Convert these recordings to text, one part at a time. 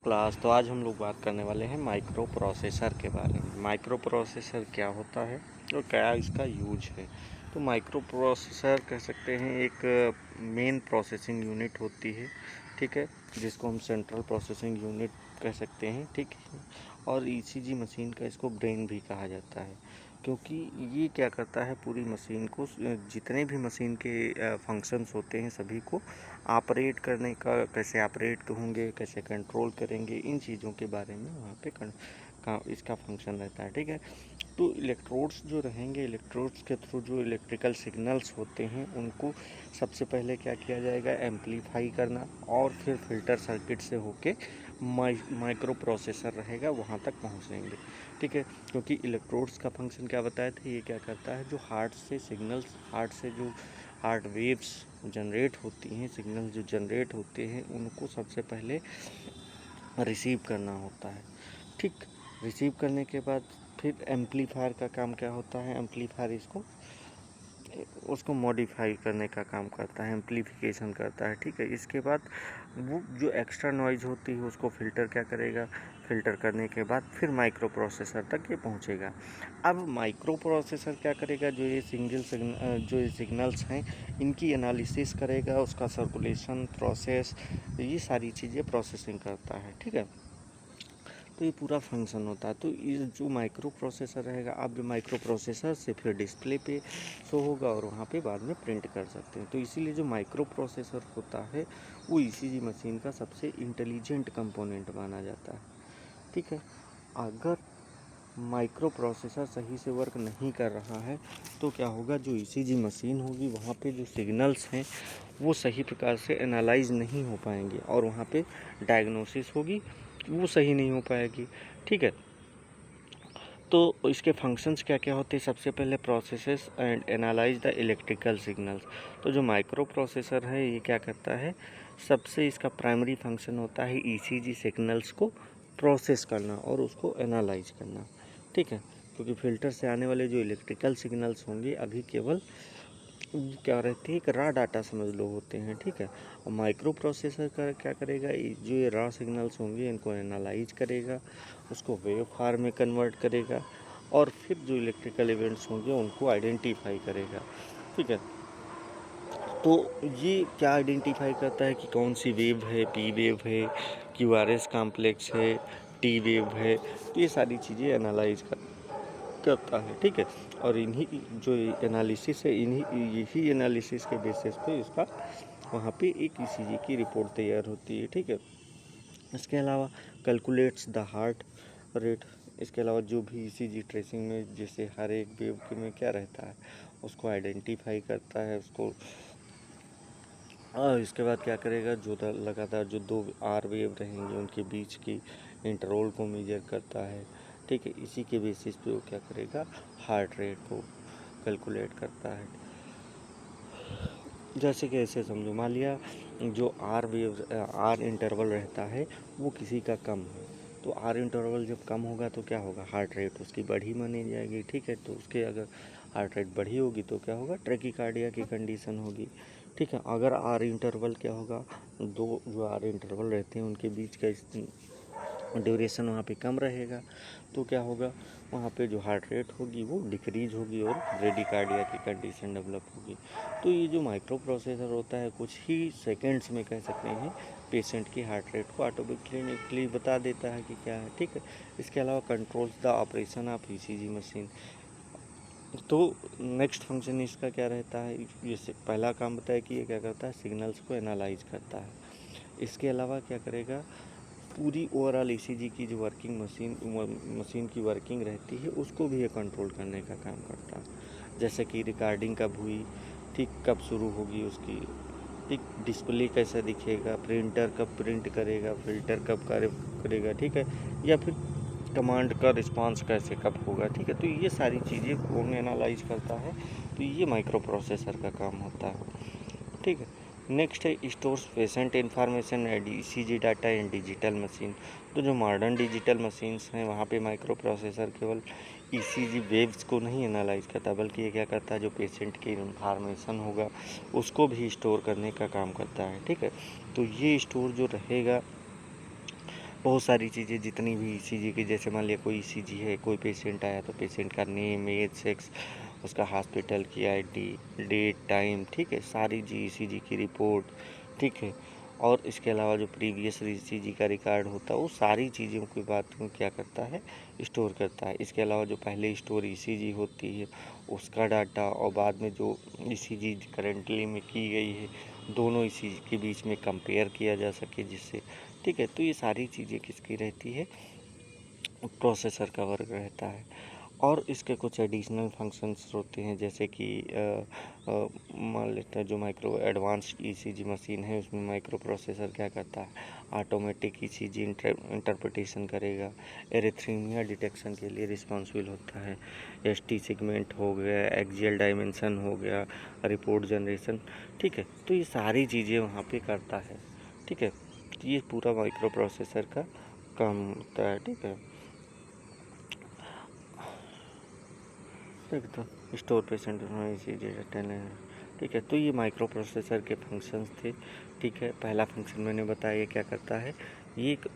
Class. तो आज हम लोग बात करने वाले हैं माइक्रो प्रोसेसर के बारे में। माइक्रो प्रोसेसर क्या होता है और क्या इसका यूज है। तो माइक्रो प्रोसेसर कह सकते हैं एक मेन प्रोसेसिंग यूनिट होती है, ठीक है, जिसको हम सेंट्रल प्रोसेसिंग यूनिट कह सकते हैं, ठीक है। और ईसीजी मशीन का इसको ब्रेन भी कहा जाता है, क्योंकि ये क्या करता है, पूरी मशीन को, जितने भी मशीन के फंक्शंस होते हैं सभी को ऑपरेट करने का, कैसे ऑपरेट होंगे, कैसे कंट्रोल करेंगे, इन चीज़ों के बारे में वहाँ पे इसका फंक्शन रहता है, ठीक है। तो इलेक्ट्रोड्स जो रहेंगे, इलेक्ट्रोड्स के थ्रू जो इलेक्ट्रिकल सिग्नल्स होते हैं उनको सबसे पहले क्या किया जाएगा, एम्पलीफाई करना, और फिर फिल्टर सर्किट से होके माइक्रो प्रोसेसर रहेगा वहाँ तक पहुँचेंगे, ठीक है। क्योंकि इलेक्ट्रोड्स का फंक्शन क्या बताया था, ये क्या करता है, जो हार्ट से सिग्नल्स, हार्ट से जो हार्ट वेव्स जनरेट होती हैं, सिग्नल जो जनरेट होते हैं, उनको सबसे पहले रिसीव करना होता है, ठीक। रिसीव करने के बाद फिर एम्पलीफायर का काम क्या होता है, एम्पलीफायर उसको मॉडिफाई करने का काम करता है, एम्पलीफिकेशन करता है, ठीक है। इसके बाद वो जो एक्स्ट्रा नॉइज़ होती है उसको फ़िल्टर क्या करेगा, फ़िल्टर करने के बाद फिर माइक्रो प्रोसेसर तक ये पहुंचेगा। अब माइक्रो प्रोसेसर क्या करेगा, जो ये जो ये सिग्नल्स हैं इनकी एनालिसिस करेगा, उसका सर्कुलेशन प्रोसेस, ये सारी चीज़ें प्रोसेसिंग करता है, ठीक है। तो ये पूरा फंक्शन होता है। तो ये जो माइक्रो प्रोसेसर रहेगा, आप जो माइक्रो प्रोसेसर से फिर डिस्प्ले पे शो होगा और वहाँ पे बाद में प्रिंट कर सकते हैं। तो इसीलिए जो माइक्रो प्रोसेसर होता है वो ईसीजी मशीन का सबसे इंटेलिजेंट कंपोनेंट माना जाता है, ठीक है। अगर माइक्रो प्रोसेसर सही से वर्क नहीं कर रहा है तो क्या होगा, जो ईसीजी मशीन होगी वहाँ पे जो सिग्नल्स हैं वो सही प्रकार से एनालाइज नहीं हो पाएंगे, और वहाँ पे डायग्नोसिस होगी वो सही नहीं हो पाएगी, ठीक है। तो इसके फंक्शंस क्या क्या होते हैं, सबसे पहले processes and analyse the electrical signals. तो जो माइक्रो प्रोसेसर है ये क्या करता है, सबसे इसका प्राइमरी फंक्शन होता है ईसीजी सिग्नल्स को प्रोसेस करना और उसको एनालाइज करना, ठीक है। क्योंकि फिल्टर से आने वाले जो इलेक्ट्रिकल सिग्नल्स होंगे अभी केवल क्या रहते हैं, एक रॉ डाटा समझ लो होते हैं, ठीक है। और माइक्रो प्रोसेसर का क्या करेगा, जो ये रॉ सिग्नल्स होंगे इनको एनालाइज करेगा, उसको वेव फॉर्म में कन्वर्ट करेगा, और फिर जो इलेक्ट्रिकल इवेंट्स होंगे उनको आइडेंटिफाई करेगा, ठीक है। तो ये क्या आइडेंटिफाई करता है कि कौन सी वेव है, पी वेव है, क्यूआरएस कॉम्प्लेक्स है, टी वेव है, तो ये सारी चीज़ें एनालाइज करता है, ठीक है। और इन्हीं जो एनालिसिस है, यही एनालिसिस के बेसिस पे इसका वहाँ पे एक ईसीजी की रिपोर्ट तैयार होती है, ठीक है। इसके अलावा कैलकुलेट्स द हार्ट रेट। इसके अलावा जो भी ईसीजी ट्रेसिंग में जैसे हर एक वेव के में क्या रहता है उसको आइडेंटिफाई करता है, उसको इसके बाद क्या करेगा, जो लगातार जो दो आर वेव रहेंगे उनके बीच की इंटरवल को मेजर करता है, ठीक है। इसी के बेसिस पे वो क्या करेगा, हार्ट रेट को कैलकुलेट करता है। जैसे कि ऐसे समझो, मान लिया जो आर इंटरवल रहता है वो किसी का कम है, तो आर इंटरवल जब कम होगा तो क्या होगा, हार्ट रेट उसकी बढ़ी मानी जाएगी, ठीक है। तो उसके अगर हार्ट रेट बढ़ी होगी तो क्या होगा, ट्रैकीकार्डिया की कंडीशन होगी, ठीक है। अगर आर इंटरवल क्या होगा, दो जो आर इंटरवल रहते हैं उनके बीच का ड्यूरेशन वहाँ पे कम रहेगा, तो क्या होगा, वहाँ पे जो हार्ट रेट होगी वो डिक्रीज होगी और ब्रेडिकार्डिया की कंडीशन डेवलप होगी। तो ये जो माइक्रो प्रोसेसर होता है कुछ ही सेकंड्स में कह सकते हैं पेशेंट की हार्ट रेट को ऑटोमेटिकली बता देता है कि क्या है, ठीक है। इसके अलावा controls the operation of ECG machine. तो नेक्स्ट फंक्शन इसका क्या रहता है, जैसे पहला काम बताया कि ये क्या करता है, सिग्नल्स को एनालाइज करता है। इसके अलावा क्या करेगा, पूरी ओवरऑल ईसीजी की जो मशीन की वर्किंग रहती है उसको भी ये कंट्रोल करने का काम करता है। जैसे कि रिकॉर्डिंग कब हुई, ठीक, कब शुरू होगी उसकी, ठीक, डिस्प्ले कैसा दिखेगा, प्रिंटर कब प्रिंट करेगा, फिल्टर कब कार्य करेगा, ठीक है, या फिर कमांड का रिस्पांस कैसे कब होगा, ठीक है। तो ये सारी चीज़ें वो एनालाइज करता है। तो ये माइक्रो प्रोसेसर का काम होता है, ठीक है। नेक्स्ट है stores patient information and ECG data in digital machine. तो जो मॉडर्न डिजिटल मशीन्स हैं वहाँ पे माइक्रो प्रोसेसर केवल ईसीजी वेव्स को नहीं एनालाइज करता, बल्कि ये क्या करता है, जो पेशेंट की इन्फॉर्मेशन होगा उसको भी स्टोर करने का काम करता है, ठीक है। तो ये स्टोर जो रहेगा बहुत सारी चीज़ें जितनी भी ईसीजी की, जैसे मान लिया कोई ईसीजी है, कोई पेशेंट आया तो पेशेंट का नेम, एज, सेक्स, उसका हॉस्पिटल की आईडी, डेट, टाइम, ठीक है, सारी जी ईसीजी की रिपोर्ट, ठीक है। और इसके अलावा जो प्रीवियस ईसीजी का रिकॉर्ड होता है वो सारी चीज़ों की बात को क्या करता है, स्टोर करता है। इसके अलावा जो पहले स्टोर ईसीजी होती है उसका डाटा, और बाद में जो ईसीजी करेंटली में की गई है दोनों ईसीजी के बीच में कंपेयर किया जा सके जिससे, ठीक है। तो ये सारी चीज़ें किसकी रहती है, प्रोसेसर का वर्क रहता है। और इसके कुछ एडिशनल फंक्शंस होते हैं, जैसे कि मान लेते हैं जो माइक्रो एडवांस्ड ईसीजी मशीन है उसमें माइक्रो प्रोसेसर क्या करता है, ऑटोमेटिक ईसीजी इंटरप्रिटेशन करेगा, एरिथ्मीमिया डिटेक्शन के लिए रिस्पॉन्सिबल होता है, एसटी सेगमेंट हो गया, एक्सियल डायमेंशन हो गया, रिपोर्ट जनरेशन, ठीक है। तो ये सारी चीज़ें वहाँ पे करता है, ठीक है। तो ये पूरा माइक्रो प्रोसेसर का काम होता है, ठीक है। ठीक, तो स्टोर पेशेंट ठीक है। तो ये माइक्रो प्रोसेसर के फंक्शंस थे, ठीक है। पहला फंक्शन मैंने बताया क्या करता है, ये एक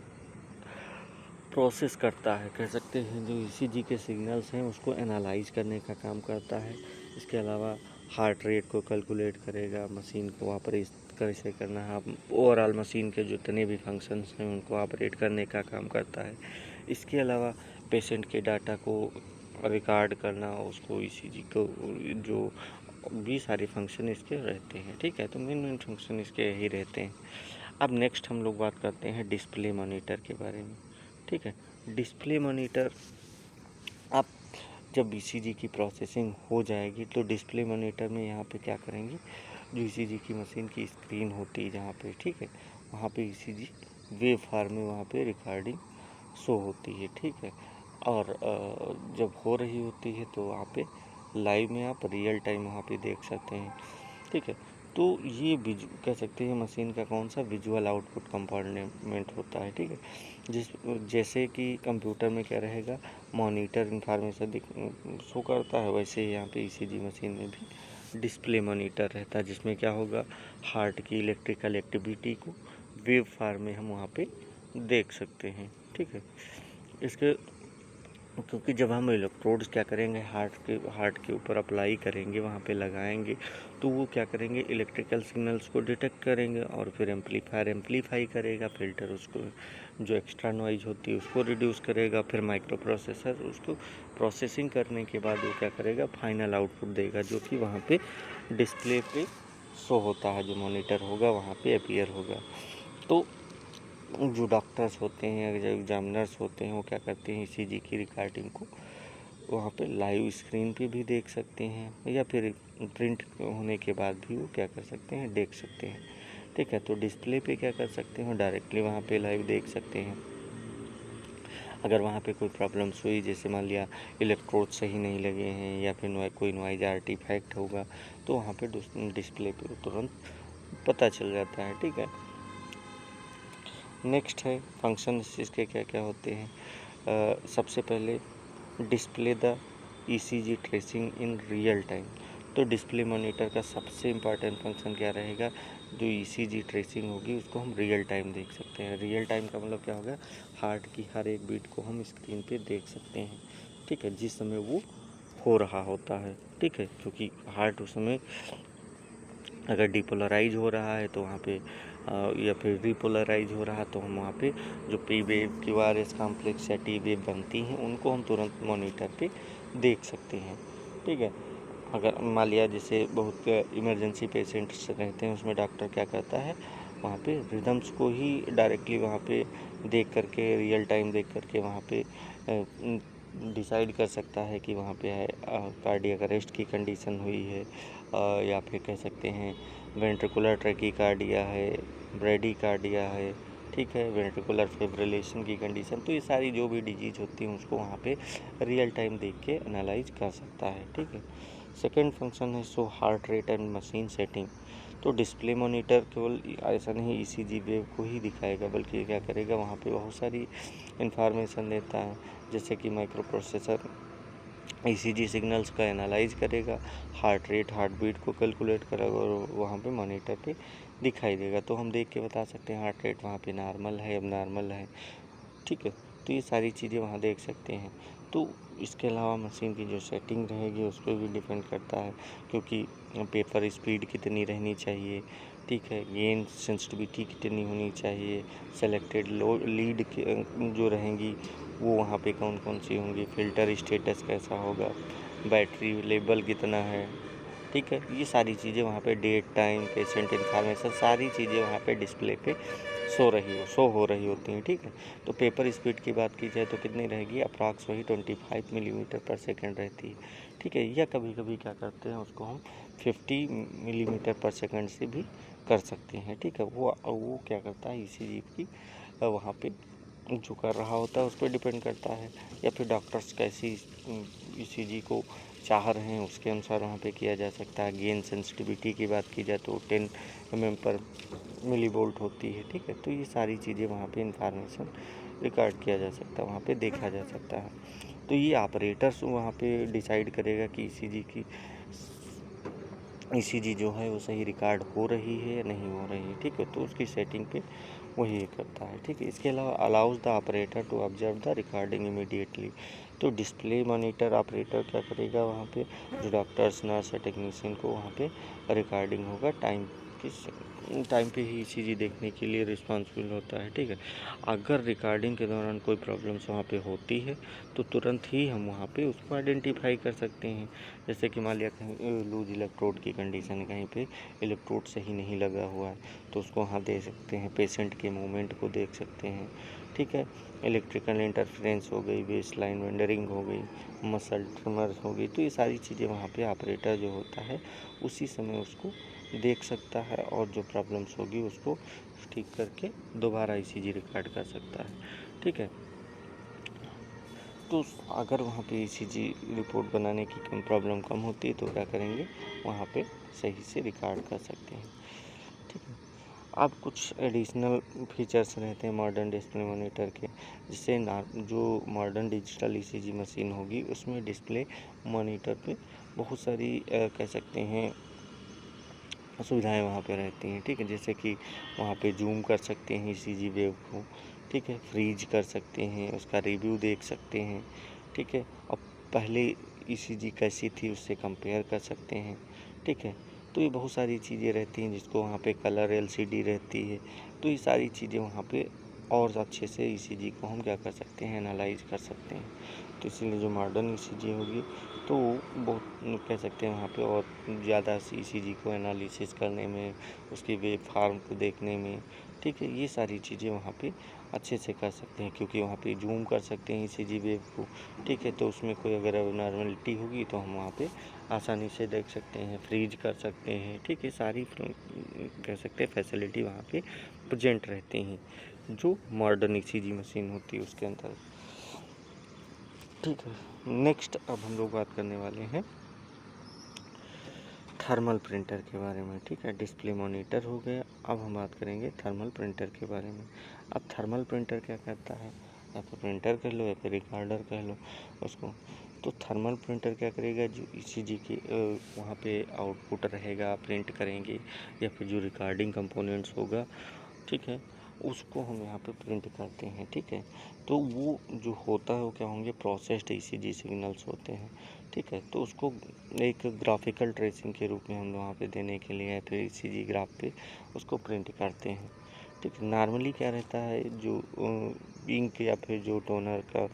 प्रोसेस करता है, कह सकते हैं जो ईसीजी के सिग्नल्स हैं उसको एनालाइज करने का काम करता है। इसके अलावा हार्ट रेट को कैलकुलेट करेगा, मशीन को ऑपरेट कैसे करना है, ओवरऑल मशीन के जितने भी फंक्शंस हैं उनको ऑपरेट करने का काम करता है। इसके अलावा पेशेंट के डाटा को रिकॉर्ड करना, उसको ईसीजी को जो भी सारे फंक्शन इसके रहते हैं, ठीक है। तो मेन फंक्शन इसके यही रहते हैं। अब नेक्स्ट हम लोग बात करते हैं डिस्प्ले मॉनिटर के बारे में, ठीक है। डिस्प्ले मॉनिटर, अब जब ईसीजी की प्रोसेसिंग हो जाएगी तो डिस्प्ले मॉनिटर में यहाँ पे क्या करेंगे, जो ईसीजी की मशीन की स्क्रीन होती है जहाँ पे, ठीक है, वहाँ पे ईसीजी वेव फॉर्म में वहाँ पे रिकॉर्डिंग शो होती है, ठीक है। और जब हो रही होती है तो वहाँ पे लाइव में आप रियल टाइम वहाँ पे देख सकते हैं, ठीक है। तो ये कह सकते हैं मशीन का कौन सा विजुअल आउटपुट कंपोनेंट होता है, ठीक है। जैसे कि कंप्यूटर में क्या रहेगा, मॉनिटर इंफॉर्मेशन शो करता है, वैसे ही यहाँ पे ईसीजी मशीन में भी डिस्प्ले मॉनिटर रहता है, जिसमें क्या होगा, हार्ट की इलेक्ट्रिकल एक्टिविटी को वेव फॉर्म में हम वहाँ पे देख सकते हैं, ठीक है। इसके क्योंकि जब हम इलेक्ट्रोड्स क्या करेंगे, हार्ट के ऊपर अप्लाई करेंगे, वहाँ पे लगाएंगे, तो वो क्या करेंगे, इलेक्ट्रिकल सिग्नल्स को डिटेक्ट करेंगे और फिर एम्पलीफाई करेगा, फिल्टर उसको जो एक्स्ट्रा नॉइज होती है उसको रिड्यूस करेगा, फिर माइक्रो प्रोसेसर उसको प्रोसेसिंग करने के बाद वो क्या करेगा, फाइनल आउटपुट देगा, जो कि वहाँ पे डिस्प्ले पे शो होता है, जो मॉनिटर होगा वहाँ पे अपीयर होगा। तो जो डॉक्टर्स होते हैं या जो एग्जामिनर्स होते हैं वो क्या करते हैं, ईसीजी की रिकॉर्डिंग को वहाँ पे लाइव स्क्रीन पे भी देख सकते हैं, या फिर प्रिंट होने के बाद भी वो क्या कर सकते हैं, देख सकते हैं, ठीक है। तो डिस्प्ले पे क्या कर सकते हैं, डायरेक्टली वहाँ पे लाइव देख सकते हैं। अगर वहाँ पे कोई प्रॉब्लम्स हुई, जैसे मान लिया इलेक्ट्रोड सही नहीं लगे हैं या फिर कोई नॉइज आर्टिफैक्ट होगा, तो वहाँ पे डिस्प्ले पे तुरंत पता चल जाता है, ठीक है। नेक्स्ट है फंक्शन इसके क्या क्या होते हैं। सबसे पहले display the ECG tracing in real time. तो डिस्प्ले मॉनिटर का सबसे इम्पॉर्टेंट फंक्शन क्या रहेगा, जो ईसीजी ट्रेसिंग होगी उसको हम रियल टाइम देख सकते हैं। रियल टाइम का मतलब क्या होगा, हार्ट की हर एक बीट को हम स्क्रीन पे देख सकते हैं, ठीक है, जिस समय वो हो रहा होता है, ठीक है। क्योंकि हार्ट उस समय अगर डिपोलराइज हो रहा है तो वहाँ पे या फिर रिपोलराइज हो रहा तो हम वहाँ पे जो पी वेव, क्यूआरएस कॉम्प्लेक्स या टी वेव बनती हैं उनको हम तुरंत मॉनिटर पे देख सकते हैं, ठीक है। अगर मान लिया जैसे बहुत इमरजेंसी पेशेंट्स रहते हैं, उसमें डॉक्टर क्या करता है, वहाँ पे रिदम्स को ही डायरेक्टली वहाँ पे देख करके, रियल टाइम देख करके वहाँ पे डिसाइड कर सकता है कि वहाँ पे है कार्डियक अरेस्ट की कंडीशन हुई है, या फिर कह सकते हैं वेंट्रिकुलर ट्रैकीकार्डिया है, ब्रेडीकार्डिया है, ठीक है, वेंट्रिकुलर फिब्रिलेशन की कंडीशन। तो ये सारी जो भी डिजीज होती हैं उसको वहाँ पे रियल टाइम देख के एनालाइज कर सकता है, ठीक है। सेकेंड फंक्शन है show heart rate and machine setting. तो डिस्प्ले मॉनिटर केवल ऐसा नहीं ईसीजी वेव को ही दिखाएगा, बल्कि क्या करेगा, वहाँ पे बहुत सारी इंफॉर्मेशन देता है, जैसे कि माइक्रो प्रोसेसर ईसीजी सिग्नल्स का एनालाइज करेगा, हार्ट रेट, हार्ट बीट को कैलकुलेट करेगा और वहाँ पे मॉनिटर पे दिखाई देगा। तो हम देख के बता सकते हैं हार्ट रेट वहाँ पे नॉर्मल है, अब नॉर्मल है, ठीक है। तो ये सारी चीज़ें वहाँ देख सकते हैं। तो इसके अलावा मशीन की जो सेटिंग रहेगी उस पे भी डिपेंड करता है, क्योंकि पेपर स्पीड कितनी रहनी चाहिए, ठीक है, गेन सेंसिटिविटी कितनी होनी चाहिए, सेलेक्टेड लीड जो रहेंगी वो वहाँ पे कौन कौन सी होंगी, फ़िल्टर स्टेटस कैसा होगा, बैटरी लेवल कितना है, ठीक है। ये सारी चीज़ें वहाँ पे डेट टाइम पेशेंट इन्फॉर्मेशन सारी चीज़ें वहाँ पे डिस्प्ले पे शो हो रही होती हैं, ठीक है। तो पेपर स्पीड की बात की जाए तो कितनी रहेगी, अप्रॉक्स वही 25 मिलीमीटर पर सेकेंड रहती है, ठीक है। या कभी कभी क्या करते हैं उसको हम 50 मिलीमीटर पर सेकेंड से भी कर सकते हैं, ठीक है। वो क्या करता है ईसीजी की वहाँ पे जो कर रहा होता है उस पर डिपेंड करता है, या फिर डॉक्टर्स कैसी ईसीजी को चाह रहे हैं उसके अनुसार वहाँ पे किया जा सकता है। गेन सेंसिटिविटी की बात की जाए तो 10 mm पर मिली वोल्ट होती है, ठीक है। तो ये सारी चीज़ें वहाँ पे इंफॉर्मेशन रिकॉर्ड किया जा सकता है, वहाँ पे देखा जा सकता है। तो ये ऑपरेटर्स वहाँ पे डिसाइड करेगा कि ईसीजी जो है वो सही रिकॉर्ड हो रही है या नहीं हो रही है, ठीक है। तो उसकी सेटिंग पे वही करता है, ठीक है। इसके अलावा allows the operator to observe the recording immediately. तो डिस्प्ले मॉनिटर ऑपरेटर क्या करेगा वहाँ पे, जो डॉक्टर्स नर्स या टेक्नीशियन को वहाँ पे रिकॉर्डिंग होगा टाइम पे ही ईसीजी देखने के लिए रिस्पॉन्सिबल होता है, ठीक है। अगर रिकॉर्डिंग के दौरान कोई प्रॉब्लम्स वहाँ पे होती है तो तुरंत ही हम वहाँ पे उसको आइडेंटिफाई कर सकते हैं। जैसे कि मान लिया कहीं लूज इलेक्ट्रोड की कंडीशन है, कहीं पे इलेक्ट्रोड सही नहीं लगा हुआ है तो उसको वहाँ दे सकते हैं, पेशेंट के मूवमेंट को देख सकते हैं, ठीक है। इलेक्ट्रिकल इंटरफेरेंस हो गई, बेस लाइन वेंडरिंग हो गई, मसल ट्रिमर हो गई, तो ये सारी चीज़ें वहाँ पे ऑपरेटर जो होता है उसी समय उसको देख सकता है और जो प्रॉब्लम्स होगी उसको ठीक करके दोबारा ईसीजी रिकॉर्ड कर सकता है, ठीक है। तो अगर वहाँ पे ईसीजी रिपोर्ट बनाने की प्रॉब्लम कम होती है तो क्या करेंगे, वहाँ पे सही से रिकॉर्ड कर सकते हैं, ठीक है। अब कुछ एडिशनल फीचर्स रहते हैं मॉडर्न डिस्प्ले मॉनिटर के, जिससे जो मॉडर्न डिजिटल ईसीजी मशीन होगी उसमें डिस्प्ले मॉनिटर पे बहुत सारी कह सकते हैं सुविधाएं वहाँ पे रहती हैं, ठीक है। जैसे कि वहाँ पे जूम कर सकते हैं ईसीजी वेव को, ठीक है, फ्रीज कर सकते हैं, उसका रिव्यू देख सकते हैं, ठीक है। अब पहले ईसीजी कैसी थी उससे कंपेयर कर सकते हैं, ठीक है। तो ये बहुत सारी चीज़ें रहती हैं, जिसको वहाँ पे कलर एलसीडी रहती है, तो ये सारी चीज़ें वहाँ पे और अच्छे से ईसीजी को हम क्या कर सकते हैं, एनालाइज कर सकते हैं। तो इसीलिए जो मॉडर्न ईसीजी होगी तो बहुत कह सकते हैं वहाँ पे और ज़्यादा ईसीजी को एनालिसिस करने में, उसकी वेव फॉर्म को देखने में, ठीक है, ये सारी चीज़ें वहाँ पे अच्छे से कर सकते हैं, क्योंकि वहाँ पे जूम कर सकते हैं ईसीजी वेव को, ठीक है। तो उसमें कोई अगर एबनॉर्मलिटी होगी तो हम वहाँ पे आसानी से देख सकते हैं, फ्रीज कर सकते हैं, ठीक है। सारी कह सकते हैं फैसिलिटी वहाँ पे प्रेजेंट रहती हैं जो मॉडर्न ईसीजी मशीन होती है उसके अंदर, ठीक है। नेक्स्ट अब हम लोग बात करने वाले हैं थर्मल प्रिंटर के बारे में, ठीक है। डिस्प्ले मॉनिटर हो गया, अब हम बात करेंगे थर्मल प्रिंटर के बारे में। अब थर्मल प्रिंटर क्या करता है, या फिर प्रिंटर कह लो या फिर रिकॉर्डर कह लो उसको। तो थर्मल प्रिंटर क्या करेगा, जो ईसीजी की वहाँ पे आउटपुट रहेगा प्रिंट करेंगे, या फिर जो रिकॉर्डिंग कंपोनेंट्स होगा, ठीक है, उसको हम यहाँ पे प्रिंट करते हैं, ठीक है। तो वो जो होता है वो क्या होंगे, प्रोसेस्ड ईसीजी सिग्नल्स होते हैं, ठीक है। तो उसको एक ग्राफिकल ट्रेसिंग के रूप में हम वहाँ पे देने के लिए या फिर ईसीजी ग्राफ पे उसको प्रिंट करते हैं, ठीक है। नॉर्मली क्या रहता है, जो इंक या फिर जो टोनर का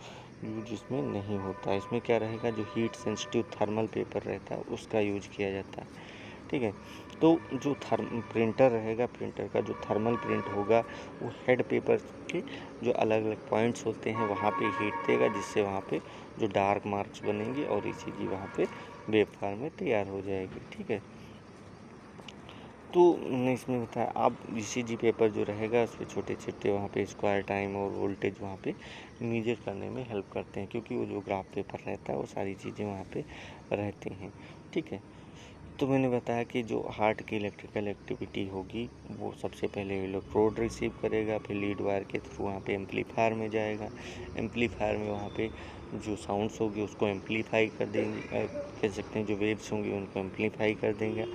यूज इसमें नहीं होता है, इसमें क्या रहेगा, जो हीट सेंसिटिव थर्मल पेपर रहता है उसका यूज किया जाता है, ठीक है। तो जो प्रिंटर रहेगा, प्रिंटर का जो थर्मल प्रिंट होगा वो हेड पेपर के जो अलग अलग पॉइंट्स होते हैं वहाँ पे हीट देगा, जिससे वहाँ पे जो डार्क मार्क्स बनेंगे और ईसीजी वहाँ पे वेव फॉर्म में तैयार हो जाएगी, ठीक है। तो मैंने इसमें बताया, अब ईसीजी पेपर जो रहेगा उस पर छोटे छोटे वहाँ पे स्क्वायर टाइम और वोल्टेज वहाँ पे मेजर करने में हेल्प करते हैं, क्योंकि वो जो ग्राफ पेपर रहता है वो सारी चीज़ें वहाँ पे रहती हैं, ठीक है। तो मैंने बताया कि जो हार्ट की इलेक्ट्रिकल एक्टिविटी होगी वो सबसे पहले इलेक्ट्रोड रिसीव करेगा, फिर लीड वायर के थ्रू वहाँ पे एम्पलीफायर में जाएगा, एम्पलीफायर में वहाँ पे जो साउंड्स होगी उसको एम्पलीफाई कर देंगे, कह सकते हैं जो वेव्स होंगी उनको एम्पलीफाई कर देंगे,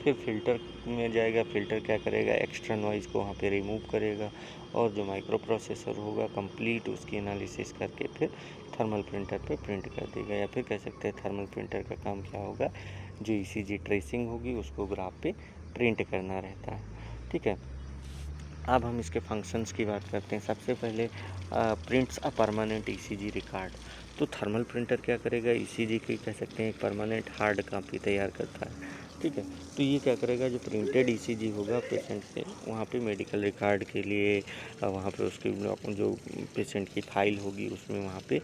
फिर फ़िल्टर में जाएगा। फ़िल्टर क्या करेगा, एक्स्ट्रा नॉइज़ को वहाँ पे रिमूव करेगा और जो माइक्रो प्रोसेसर होगा कंप्लीट उसकी एनालिसिस करके फिर थर्मल प्रिंटर पे प्रिंट कर देगा। या फिर कह सकते हैं थर्मल प्रिंटर का काम क्या होगा, जो ईसीजी ट्रेसिंग होगी उसको ग्राफ पे प्रिंट करना रहता है। ठीक है, अब हम इसके फंक्शंस की बात करते हैं। सबसे पहले prints a permanent ECG record. तो थर्मल प्रिंटर क्या करेगा, ईसीजी की कह सकते हैं एक परमानेंट हार्ड कॉपी तैयार करता है। ठीक है, तो ये क्या करेगा, जो प्रिंटेड ईसीजी होगा पेशेंट से, वहाँ पे मेडिकल रिकॉर्ड के लिए वहाँ पे उसकी जो पेशेंट की फाइल होगी उसमें वहाँ पे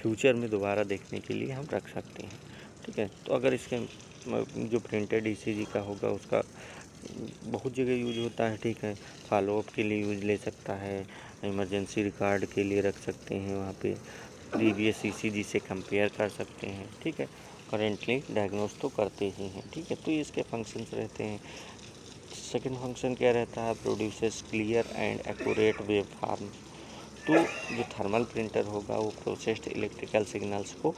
फ्यूचर में दोबारा देखने के लिए हम रख सकते हैं। ठीक है, तो अगर इसके जो प्रिंटेड ईसीजी का होगा उसका बहुत जगह यूज होता है। ठीक है, फॉलोअप के लिए यूज ले सकता है, इमरजेंसी रिकॉर्ड के लिए रख सकते हैं, वहाँ पे प्रीवियस ईसीजी से कंपेयर कर सकते हैं। ठीक है, करेंटली डायग्नोस तो करते ही हैं। ठीक है, तो ये इसके फंक्शंस रहते हैं। सेकंड फंक्शन क्या रहता है, produces clear and accurate wave form. तो जो थर्मल प्रिंटर होगा वो प्रोसेस्ड इलेक्ट्रिकल सिग्नल्स को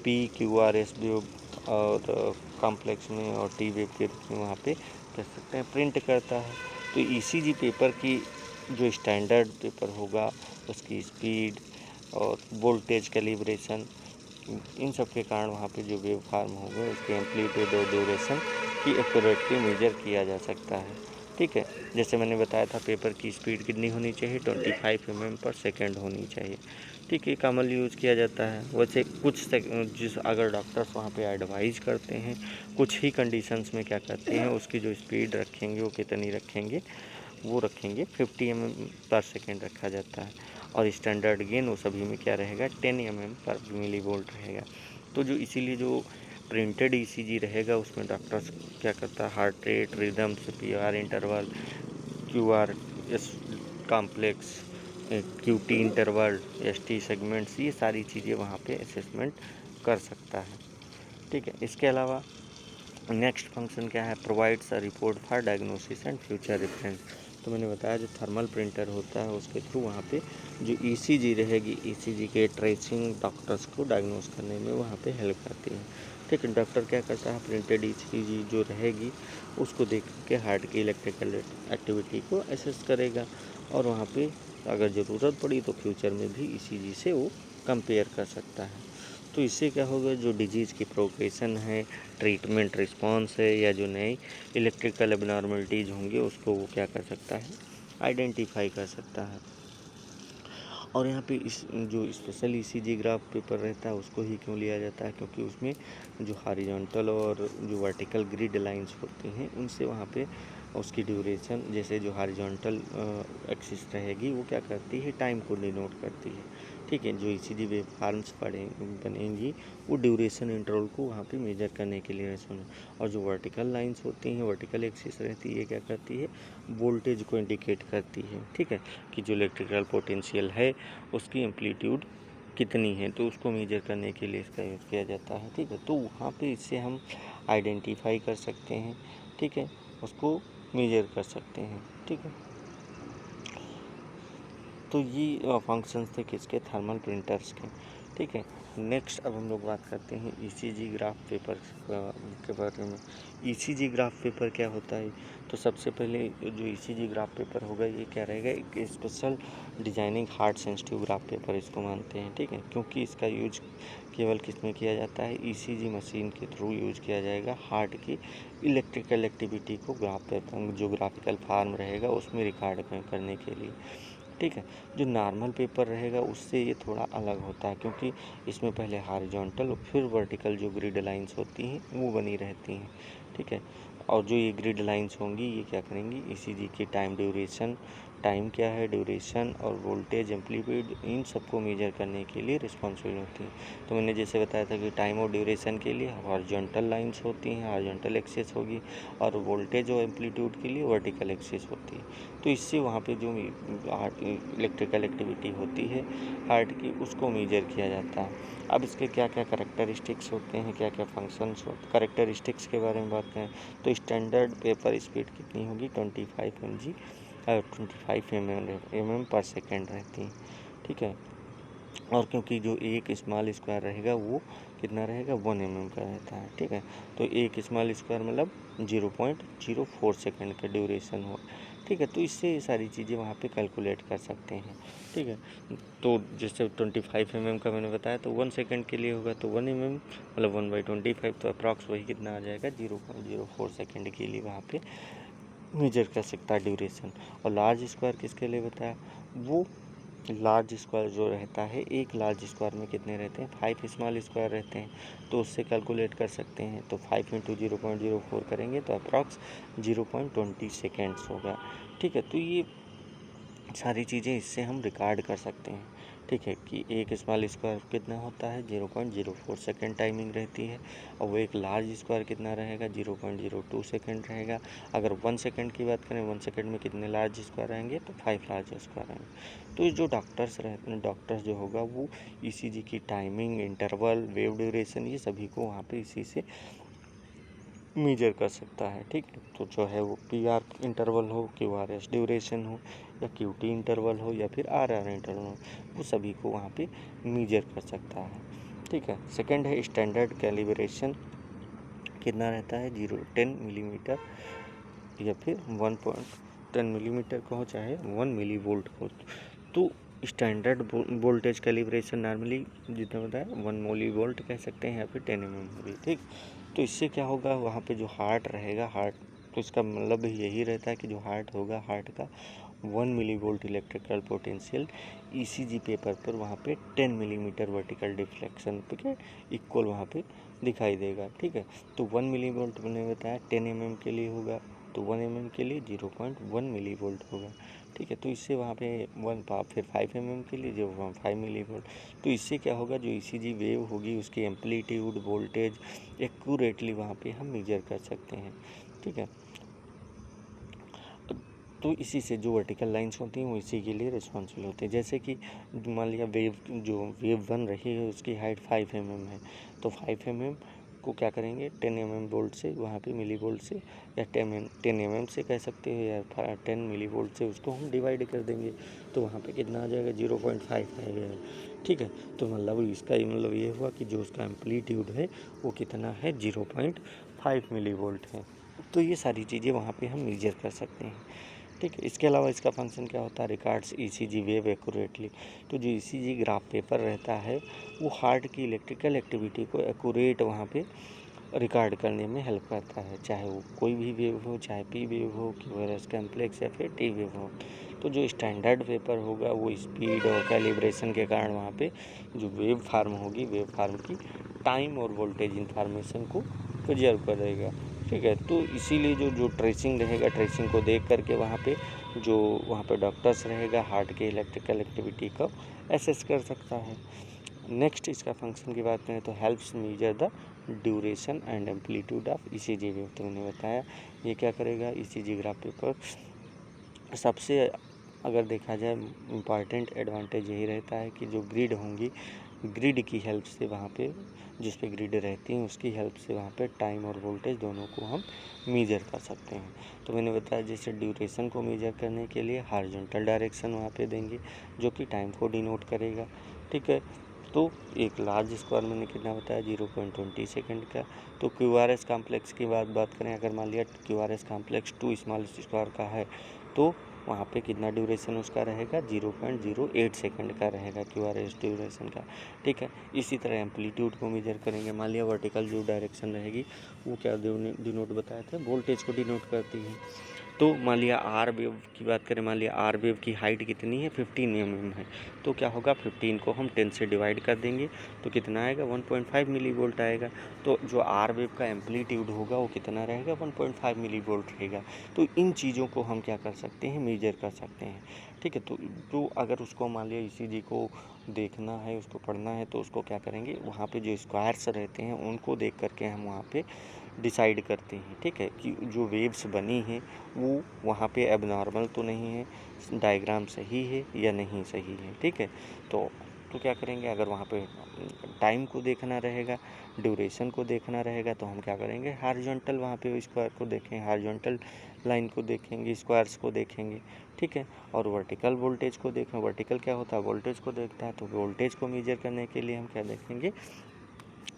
PQRS वेव और कॉम्प्लेक्स में और टी वेव के रूप में वहाँ पे कह सकते हैं प्रिंट करता है। तो ईसीजी पेपर की जो स्टैंडर्ड पेपर होगा उसकी स्पीड और वोल्टेज कैलिब्रेशन, इन सब के कारण वहाँ पे जो वेव फॉर्म होगा उसके एम्पलीट्यूड और ड्यूरेशन की एक्यूरेटली मेजर किया जा सकता है। ठीक है, जैसे मैंने बताया था पेपर की स्पीड कितनी होनी चाहिए, 25 mm/सेकेंड होनी चाहिए। ठीक है, कॉमनली यूज़ किया जाता है। वैसे कुछ जिस अगर डॉक्टर्स वहाँ पे एडवाइज करते हैं, कुछ ही कंडीशंस में क्या करते हैं, उसकी जो स्पीड रखेंगे वो कितनी रखेंगे, वो रखेंगे 50 mm/सेकेंड रखा जाता है। और स्टैंडर्ड गेन वो सभी में क्या रहेगा, 10 mm/mV रहेगा। तो जो इसीलिए जो प्रिंटेड ईसीजी रहेगा उसमें डॉक्टर्स क्या करता है, heart rate, rhythms, PR interval, QRS complex, QT interval, ST segments, ये सारी चीज़ें वहाँ पे असेसमेंट कर सकता है। ठीक है, इसके अलावा नेक्स्ट फंक्शन क्या है, provides a report for diagnosis and future reference. तो मैंने बताया जो थर्मल प्रिंटर होता है उसके थ्रू वहाँ पे जो ईसीजी रहेगी, ईसीजी के ट्रेसिंग डॉक्टर्स को डायग्नोस करने में वहाँ पे हेल्प करती है। ठीक है, डॉक्टर क्या करता है, प्रिंटेड ईसीजी जो रहेगी उसको देख के हार्ट की इलेक्ट्रिकल एक्टिविटी को असेस करेगा और वहाँ पे अगर ज़रूरत पड़ी तो फ्यूचर में भी ईसीजी से वो कंपेयर कर सकता है। तो इससे क्या होगा, जो डिजीज़ की प्रोग्रेशन है, ट्रीटमेंट रिस्पॉन्स है, या जो नई इलेक्ट्रिकल एबनॉर्मलिटीज़ होंगी उसको वो क्या कर सकता है, आइडेंटिफाई कर सकता है। और यहाँ पे इस जो स्पेशल ईसीजी ग्राफ पेपर रहता है उसको ही क्यों लिया जाता है, क्योंकि उसमें जो हॉरिजॉन्टल और जो वर्टिकल ग्रिड लाइंस होती हैं उनसे वहाँ पे उसकी ड्यूरेशन, जैसे जो हॉरिजॉन्टल एक्सिस रहेगी वो क्या करती है, टाइम को डिनोट करती है। ठीक है, जो ईसीजी वेव फॉर्म्स बनेंगी वो ड्यूरेशन इंटरवल को वहाँ पे मेजर करने के लिए सुनो। और जो वर्टिकल लाइंस होती हैं, वर्टिकल एक्सिस रहती है, क्या करती है, वोल्टेज को इंडिकेट करती है। ठीक है, कि जो इलेक्ट्रिकल पोटेंशियल है उसकी एम्पलीट्यूड कितनी है, तो उसको मेजर करने के लिए इसका यूज़ किया जाता है। ठीक है, तो वहाँ पे इससे हम आइडेंटिफाई कर सकते हैं। ठीक है, उसको मेजर कर सकते हैं। ठीक है, तो ये फंक्शंस थे किसके, थर्मल प्रिंटर्स के। ठीक है, नेक्स्ट अब हम लोग बात करते हैं ईसीजी ग्राफ पेपर के बारे में। ईसीजी ग्राफ पेपर क्या होता है, तो सबसे पहले जो ईसीजी ग्राफ पेपर होगा ये क्या रहेगा, एक special designing heart sensitive graph paper इसको मानते हैं। ठीक है, क्योंकि इसका यूज केवल किस में किया जाता है, ईसीजी मशीन के थ्रू यूज किया जाएगा हार्ट की इलेक्ट्रिकल एक्टिविटी को ग्राफ पेपर, जो ग्राफिकल फॉर्म रहेगा उसमें रिकॉर्ड करने के लिए। ठीक है, जो नॉर्मल पेपर रहेगा उससे ये थोड़ा अलग होता है, क्योंकि इसमें पहले हॉरिजॉन्टल फिर वर्टिकल जो ग्रिड लाइंस होती हैं वो बनी रहती हैं। ठीक है, और जो ये ग्रिड लाइंस होंगी ये क्या करेंगी, ईसीजी की टाइम ड्यूरेशन, टाइम क्या है, ड्यूरेशन और वोल्टेज एम्पलीट्यूड, इन सबको मेजर करने के लिए रिस्पॉन्सिबल होती हैं। तो मैंने जैसे बताया था कि टाइम और ड्यूरेशन के लिए हॉरिजॉन्टल लाइंस होती हैं, हॉरिजॉन्टल एक्सिस होगी, और वोल्टेज और एम्पलीट्यूड के लिए वर्टिकल एक्सिस होती है। तो इससे वहाँ पे जो इलेक्ट्रिकल एक्टिविटी होती है हार्ट की उसको मेजर किया जाता है। अब इसके क्या क्या करेक्टरिस्टिक्स होते हैं, क्या क्या फंक्शंस होते हैं, करेक्टरिस्टिक्स के बारे में बात करें तो स्टैंडर्ड पेपर स्पीड कितनी होगी, 25 mm/सेकेंड रहती है। ठीक है, और क्योंकि जो एक स्मॉल स्क्वायर रहेगा वो कितना रहेगा 1 mm का रहता है, ठीक है। तो एक स्मॉल स्क्वायर मतलब 0.04 सेकंड का ड्यूरेशन हो, ठीक है। तो इससे ये सारी चीज़ें वहाँ पे कैलकुलेट कर सकते हैं, ठीक है। तो जैसे 25 mm का मैंने बताया तो 1 सेकंड के लिए होगा, तो 1 mm मतलब 1/25, तो अप्रॉक्स वही कितना आ जाएगा 0.04 सेकंड के लिए वहाँ पे मेजर कर सकता है ड्यूरेशन। और लार्ज स्क्वायर किसके लिए बताया, वो लार्ज स्क्वायर जो रहता है, एक लार्ज स्क्वायर में कितने रहते हैं 5 स्मॉल स्क्वायर रहते हैं, तो उससे कैलकुलेट कर सकते हैं। तो 5 × 0.04 करेंगे तो अप्रॉक्स 0.20 सेकेंड्स होगा, ठीक है। तो ये सारी चीज़ें इससे हम रिकॉर्ड कर सकते हैं, ठीक है, कि एक स्मॉल स्क्वायर कितना होता है 0.04 सेकेंड टाइमिंग रहती है, और वो एक लार्ज स्क्वायर कितना रहेगा 0.02 सेकेंड रहेगा। अगर 1 सेकेंड की बात करें, 1 सेकेंड में कितने लार्ज स्क्वायर रहेंगे तो 5 लार्ज स्क्वायर रहेंगे। तो जो डॉक्टर्स रहते हैं, डॉक्टर्स जो होगा वो ईसीजी की टाइमिंग, इंटरवल, वेव ड्यूरेशन, ये सभी को वहाँ पे इसी से मेजर कर सकता है, ठीक है। तो जो है वो पीआर इंटरवल हो, क्यूआरएस ड्यूरेशन हो, या क्यूटी इंटरवल हो, या फिर आरआर इंटरवल हो, वो सभी को वहाँ पे मेजर कर सकता है, ठीक है। सेकंड है स्टैंडर्ड कैलिब्रेशन, कितना रहता है 10 मिलीमीटर या फिर 1.10 मिलीमीटर का हो, चाहे 1 मिली वोल्ट हो। तो स्टैंडर्ड वोल्टेज कैलिब्रेशन नॉर्मली जितना बताया 1 मिली वोल्ट कह सकते हैं, या फिर 10 mm भी, ठीक। तो इससे क्या होगा, वहाँ पे जो हार्ट रहेगा, हार्ट, तो इसका मतलब यही रहता है कि जो हार्ट होगा, हार्ट का 1 milli volt electrical potential ECG paper पर वहाँ पे 10 मिलीमीटर वर्टिकल डिफ्लेक्शन पे इक्वल वहाँ पे दिखाई देगा, ठीक है। तो 1 मिली वोल्ट मैंने बताया 10 mm के लिए होगा, तो 1 mm के लिए 0.1 मिली वोल्ट होगा, ठीक है। तो इससे वहाँ पे फिर 5 mm के लिए 0.5 मिली वोल्ट। तो इससे क्या होगा, जो ईसीजी वेव होगी उसकी एम्पलीट्यूड, वोल्टेज एक्यूरेटली वहाँ पे हम मेजर कर सकते हैं, ठीक है। तो इसी से जो वर्टिकल लाइंस होती हैं वो इसी के लिए रिस्पॉन्सिबल होती है। जैसे कि मान लिया वेव बन रही है, उसकी हाइट 5 mm है, तो 5 mm को क्या करेंगे 10 mm वोल्ट से वहाँ पे मिली वोल्ट से, या 10 mm से कह सकते हैं, या 10 मिली वोल्ट से उसको हम डिवाइड कर देंगे, तो वहाँ पे कितना आ जाएगा 0.5 आएगा, ठीक है। तो मतलब इसका मतलब ये हुआ कि जो उसका एम्पलीट्यूड है वो कितना है 0.5 मिली वोल्ट है। तो ये सारी चीज़ें वहाँ पे हम मेजर कर सकते हैं, ठीक है। इसके अलावा इसका फंक्शन क्या होता है, रिकॉर्ड्स ईसीजी वेव एक्यूरेटली। तो जो ईसीजी ग्राफ पेपर रहता है वो हार्ट की इलेक्ट्रिकल एक्टिविटी को एक्यूरेट वहाँ पे रिकॉर्ड करने में हेल्प करता है, चाहे वो कोई भी वेव हो, चाहे पी वेव हो, क्यूआरएस कॉम्प्लेक्स, या फिर टी वेव हो। तो जो स्टैंडर्ड पेपर होगा वो स्पीड और कैलिब्रेशन के कारण वहाँ पे जो वेव फार्म होगी, वेव फार्म की टाइम और वोल्टेज इंफॉर्मेशन को प्रिजर्व करेगा, ठीक है। तो इसीलिए जो ट्रेसिंग रहेगा, ट्रेसिंग को देख करके वहाँ पे डॉक्टर्स रहेगा हार्ट के इलेक्ट्रिकल एक्टिविटी को एसेस कर सकता है। नेक्स्ट इसका फंक्शन की बात करें तो helps measure the duration and amplitude of ECG wave. तो मैंने बताया ये क्या करेगा, ईसीजी ग्राफ पेपर सबसे अगर देखा जाए इम्पॉर्टेंट एडवांटेज यही रहता है कि जो ग्रिड होंगी, ग्रिड की हेल्प से वहाँ पे जिस पे ग्रिड रहती हैं उसकी हेल्प से वहाँ पे टाइम और वोल्टेज दोनों को हम मेजर कर सकते हैं। तो मैंने बताया जैसे ड्यूरेशन को मेजर करने के लिए हॉरिजॉन्टल डायरेक्शन वहाँ पे देंगे जो कि टाइम को डिनोट करेगा, ठीक है। तो एक लार्ज स्क्वायर मैंने कितना बताया 0.20 सेकंड का। तो क्यूआरएस कॉम्प्लेक्स की बात करें, अगर मान लिया क्यूआरएस कॉम्प्लेक्स 2 स्मॉल स्क्वायर का है तो वहाँ पे कितना ड्यूरेशन उसका रहेगा 0.08 सेकंड का रहेगा क्यूआरएस ड्यूरेशन का, ठीक है। इसी तरह एम्पलीट्यूड को मेजर करेंगे, मान लिया वर्टिकल जो डायरेक्शन रहेगी वो क्या डिनोट बताए थे, वोल्टेज को डिनोट करती है। तो मान लिया आर वेव की बात करें, मान लिया आर वेव की हाइट कितनी है 15 mm है, तो क्या होगा 15 को हम 10 से डिवाइड कर देंगे तो कितना आएगा 1.5 मिली वोल्ट आएगा। तो जो आर वेव का एम्पलीट्यूड होगा वो कितना रहेगा 1.5 मिली वोल्ट रहेगा। तो इन चीज़ों को हम क्या कर सकते हैं, मेजर कर सकते हैं, ठीक है। तो अगर उसको मान लिया ईसीजी को देखना है, उसको पढ़ना है, तो उसको क्या करेंगे, वहाँ पे जो स्क्वायर्स रहते हैं उनको देख करके हम वहाँ पे डिसाइड करते हैं, ठीक है, कि जो वेव्स बनी हैं वो वहाँ पे एबनॉर्मल तो नहीं है, डायग्राम सही है या नहीं सही है, ठीक है। तो तो क्या करेंगे, अगर वहाँ पे टाइम को देखना रहेगा, ड्यूरेशन को देखना रहेगा, तो हम क्या करेंगे, हॉरिजॉन्टल वहाँ पे स्क्वायर को देखेंगे, हॉरिजॉन्टल लाइन को देखेंगे, स्क्वायर्स को देखेंगे, ठीक है। और वर्टिकल वोल्टेज को देखें, वर्टिकल क्या होता है, वोल्टेज को देखता है, तो वोल्टेज को मेजर करने के लिए हम क्या देखेंगे,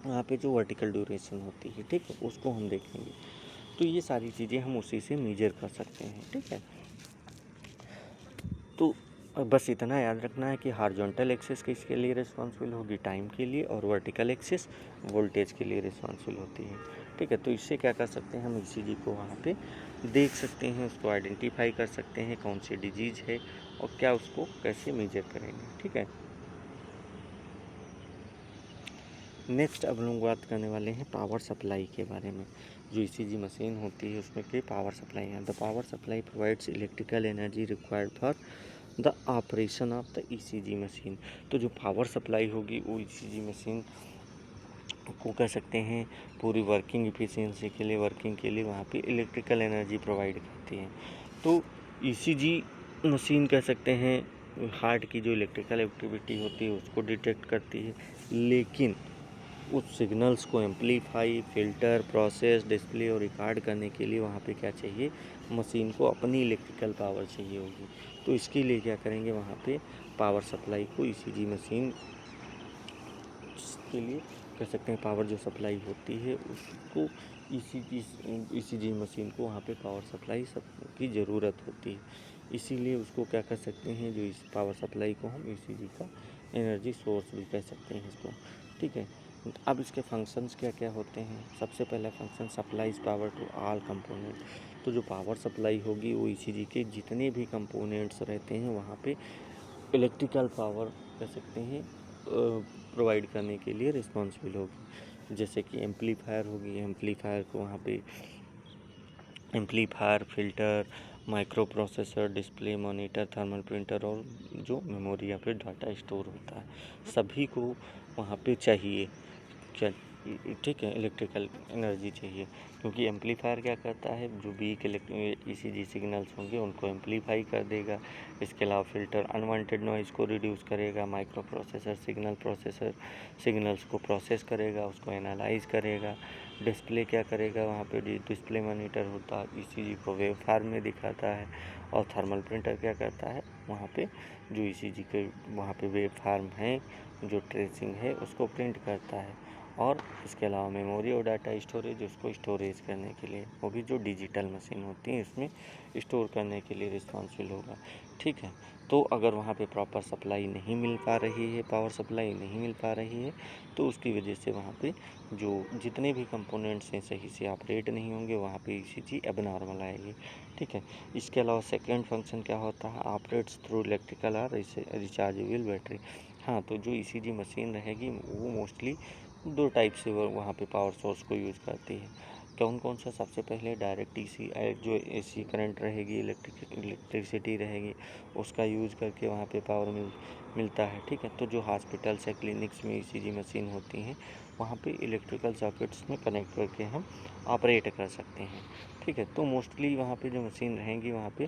वहाँ पे जो वर्टिकल ड्यूरेशन होती है, ठीक है, उसको हम देखेंगे। तो ये सारी चीज़ें हम उसी से मेजर कर सकते हैं, ठीक है। तो बस इतना याद रखना है कि हॉरिजॉन्टल एक्सिस किसके लिए रिस्पॉन्सिबल होगी, टाइम के लिए, और वर्टिकल एक्सिस वोल्टेज के लिए रिस्पॉन्सिबल होती है, ठीक है। तो इससे क्या कर सकते हैं, हम ईसीजी को वहाँ पे देख सकते हैं, उसको आइडेंटिफाई कर सकते हैं कौन सी डिजीज़ है और क्या उसको कैसे मेजर करेंगे, ठीक है। नेक्स्ट अब लोग बात करने वाले हैं पावर सप्लाई के बारे में। जो ईसीजी मशीन होती है उसमें की पावर सप्लाई है। The power supply provides electrical energy required for the operation of the ECG machine. तो जो पावर सप्लाई होगी वो ईसीजी मशीन को कह सकते हैं पूरी वर्किंग इफिशियंसी के लिए, वर्किंग के लिए वहाँ पे इलेक्ट्रिकल एनर्जी प्रोवाइड करती है। तो ईसीजी मशीन कह सकते हैं हार्ट की जो इलेक्ट्रिकल एक्टिविटी होती है उसको डिटेक्ट करती है, लेकिन उस सिग्नल्स को एम्पलीफाई, फिल्टर, प्रोसेस, डिस्प्ले और रिकॉर्ड करने के लिए वहाँ पे क्या चाहिए, मशीन को अपनी इलेक्ट्रिकल पावर चाहिए होगी। तो इसके लिए क्या करेंगे, वहाँ पे पावर सप्लाई को ईसीजी मशीन के लिए कह सकते हैं पावर जो सप्लाई होती है उसको ईसीजी मशीन को वहाँ पे पावर सप्लाई सब की ज़रूरत होती है। इसीलिए उसको क्या कर सकते हैं, जो इस पावर सप्लाई को हम ईसीजी का एनर्जी सोर्स भी कह सकते हैं इसको, ठीक है। अब इसके फंक्शंस क्या क्या होते हैं। सबसे पहला function supplies power to all component. तो जो पावर सप्लाई होगी वो ईसीजी के जितने भी कंपोनेंट्स रहते हैं वहाँ पे इलेक्ट्रिकल पावर कह सकते हैं प्रोवाइड करने के लिए रिस्पॉन्सिबल होगी। जैसे कि एम्पलीफायर होगी, एम्पलीफायर को वहाँ पे amplifier, filter, micro processor, display, monitor, thermal printer और जो मेमोरी या फिर डाटा स्टोर होता है, सभी को वहाँ पे चाहिए क्या, ठीक है, इलेक्ट्रिकल एनर्जी चाहिए। क्योंकि एम्पलीफायर क्या करता है, जो वीक ईसीजी सिग्नल्स होंगे उनको एम्पलीफाई कर देगा। इसके अलावा फिल्टर अनवांटेड नॉइज़ को रिड्यूस करेगा। माइक्रो प्रोसेसर सिग्नल्स को प्रोसेस करेगा, उसको एनालाइज करेगा। डिस्प्ले क्या करेगा, वहाँ पे डिस्प्ले मॉनिटर होता है, ईसीजी को वेव फॉर्म में दिखाता है। और थर्मल प्रिंटर क्या करता है, वहाँ पे जो ईसीजी के वहाँ पे वेव फॉर्म है, जो ट्रेसिंग है उसको प्रिंट करता है। और इसके अलावा मेमोरी और डाटा स्टोरेज, उसको स्टोरेज करने के लिए, वो भी जो डिजिटल मशीन होती है इसमें स्टोर करने के लिए रिस्पॉन्सिबल होगा, ठीक है। तो अगर वहाँ पे प्रॉपर सप्लाई नहीं मिल पा रही है, पावर सप्लाई नहीं मिल पा रही है, तो उसकी वजह से वहाँ पे जो जितने भी कंपोनेंट्स हैं सही से ऑपरेट नहीं होंगे, वहाँ पे ईसीजी एबनॉर्मल आएगी, ठीक है। इसके अलावा सेकेंड फंक्शन क्या होता है, ऑपरेट्स थ्रू इलेक्ट्रिकल और रिचार्जेबल बैटरी। हाँ, तो जो ईसीजी मशीन रहेगी वो मोस्टली दो टाइप से वहाँ पे पावर सोर्स को यूज़ करती है। कौन कौन सा, सबसे पहले डायरेक्ट जो एसी करंट रहेगी, इलेक्ट्रिसिटी रहेगी, उसका यूज़ करके वहाँ पे पावर मिलता है, ठीक है। तो जो हॉस्पिटल्स या क्लिनिक्स में ईसीजी मशीन होती हैं वहाँ पे इलेक्ट्रिकल सॉकेट्स में कनेक्ट करके हम ऑपरेट कर सकते हैं, ठीक है। तो मोस्टली वहाँ पे जो मशीन रहेंगी वहाँ पे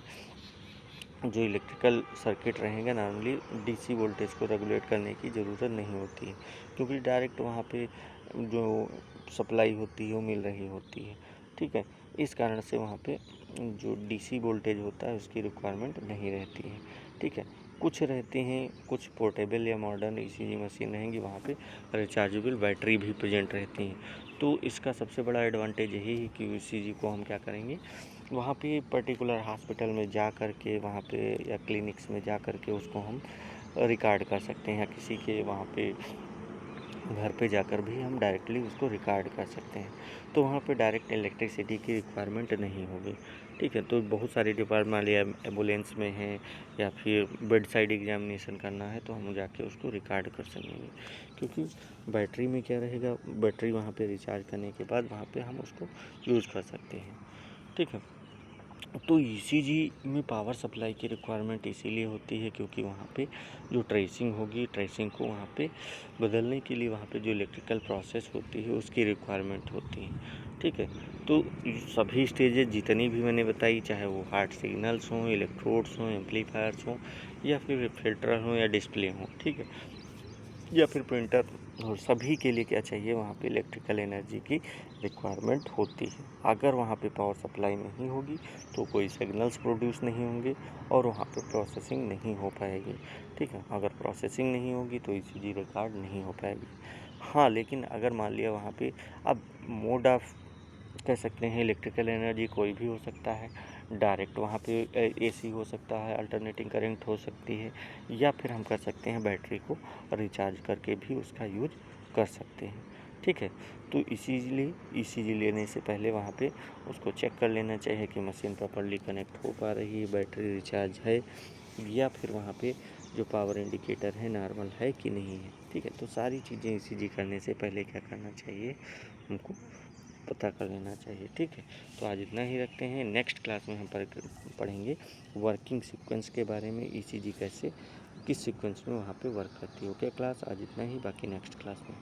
जो इलेक्ट्रिकल सर्किट रहेंगे नॉर्मली डीसी वोल्टेज को रेगुलेट करने की ज़रूरत नहीं होती है, क्योंकि डायरेक्ट वहाँ पे जो सप्लाई होती है वो मिल रही होती है, ठीक है। इस कारण से वहाँ पे जो डीसी वोल्टेज होता है उसकी रिक्वायरमेंट नहीं रहती है, ठीक है। कुछ रहते हैं, कुछ पोर्टेबल या मॉडर्न ईसीजी मशीन रहेंगी वहाँ पे रिचार्जेबल बैटरी भी प्रेजेंट रहती हैं। तो इसका सबसे बड़ा एडवांटेज यही है कि ईसीजी को हम क्या करेंगे, वहाँ पे पर्टिकुलर हॉस्पिटल में जा कर के, वहाँ पे या क्लिनिक्स में जा कर के उसको हम रिकॉर्ड कर सकते हैं, या किसी के वहाँ पे घर पे जाकर भी हम डायरेक्टली उसको रिकॉर्ड कर सकते हैं। तो वहाँ पे डायरेक्ट इलेक्ट्रिसिटी की रिक्वायरमेंट नहीं होगी, ठीक है। तो बहुत सारे डिपार्टमेंट या एम्बुलेंस में है या फिर बेड साइड एग्जामिनेशन करना है तो हम जाके उसको रिकॉर्ड कर सकेंगे, क्योंकि बैटरी में क्या रहेगा, बैटरी वहाँ पे रिचार्ज करने के बाद वहाँ पे हम उसको यूज़ कर सकते हैं, ठीक है। तो ईसीजी में पावर सप्लाई की रिक्वायरमेंट इसीलिए होती है क्योंकि वहाँ पे जो ट्रेसिंग होगी, ट्रेसिंग को वहाँ पे बदलने के लिए वहाँ पे जो इलेक्ट्रिकल प्रोसेस होती है उसकी रिक्वायरमेंट होती है, ठीक है। तो सभी स्टेजेस जितनी भी मैंने बताई, चाहे वो हार्ट सिग्नल्स हों, इलेक्ट्रोड्स हों, एम्पलीफायर्स हों या फिर फिल्टर हों या डिस्प्ले हों, ठीक है, या फिर प्रिंटर, और सभी के लिए क्या चाहिए, वहाँ पे इलेक्ट्रिकल एनर्जी की रिक्वायरमेंट होती है। अगर वहाँ पे पावर सप्लाई नहीं होगी तो कोई सिग्नल्स प्रोड्यूस नहीं होंगे और वहाँ पे प्रोसेसिंग नहीं हो पाएगी। ठीक है, अगर प्रोसेसिंग नहीं होगी तो ईसीजी रिकॉर्ड नहीं हो पाएगी। हाँ, लेकिन अगर मान लिया वहाँ पे अब मोड ऑफ कह सकते हैं इलेक्ट्रिकल एनर्जी कोई भी हो सकता है, डायरेक्ट वहाँ पे एसी हो सकता है, अल्टरनेटिंग करंट हो सकती है, या फिर हम कर सकते हैं बैटरी को रिचार्ज करके भी उसका यूज कर सकते हैं। ठीक है, तो इसीलिए ईसीजी लेने से पहले वहाँ पे उसको चेक कर लेना चाहिए कि मशीन प्रॉपर्ली कनेक्ट हो पा रही है, बैटरी रिचार्ज है, या फिर वहाँ पे जो पावर इंडिकेटर है नॉर्मल है कि नहीं है। ठीक है, तो सारी चीज़ें ईसीजी करने से पहले क्या करना चाहिए, हमको पता कर लेना चाहिए। ठीक है, तो आज इतना ही रखते हैं। नेक्स्ट क्लास में हम पढ़ेंगे वर्किंग सीक्वेंस के बारे में, ईसीजी कैसे किस सीक्वेंस में वहाँ पे वर्क करती है। ओके क्लास, आज इतना ही, बाकी नेक्स्ट क्लास में।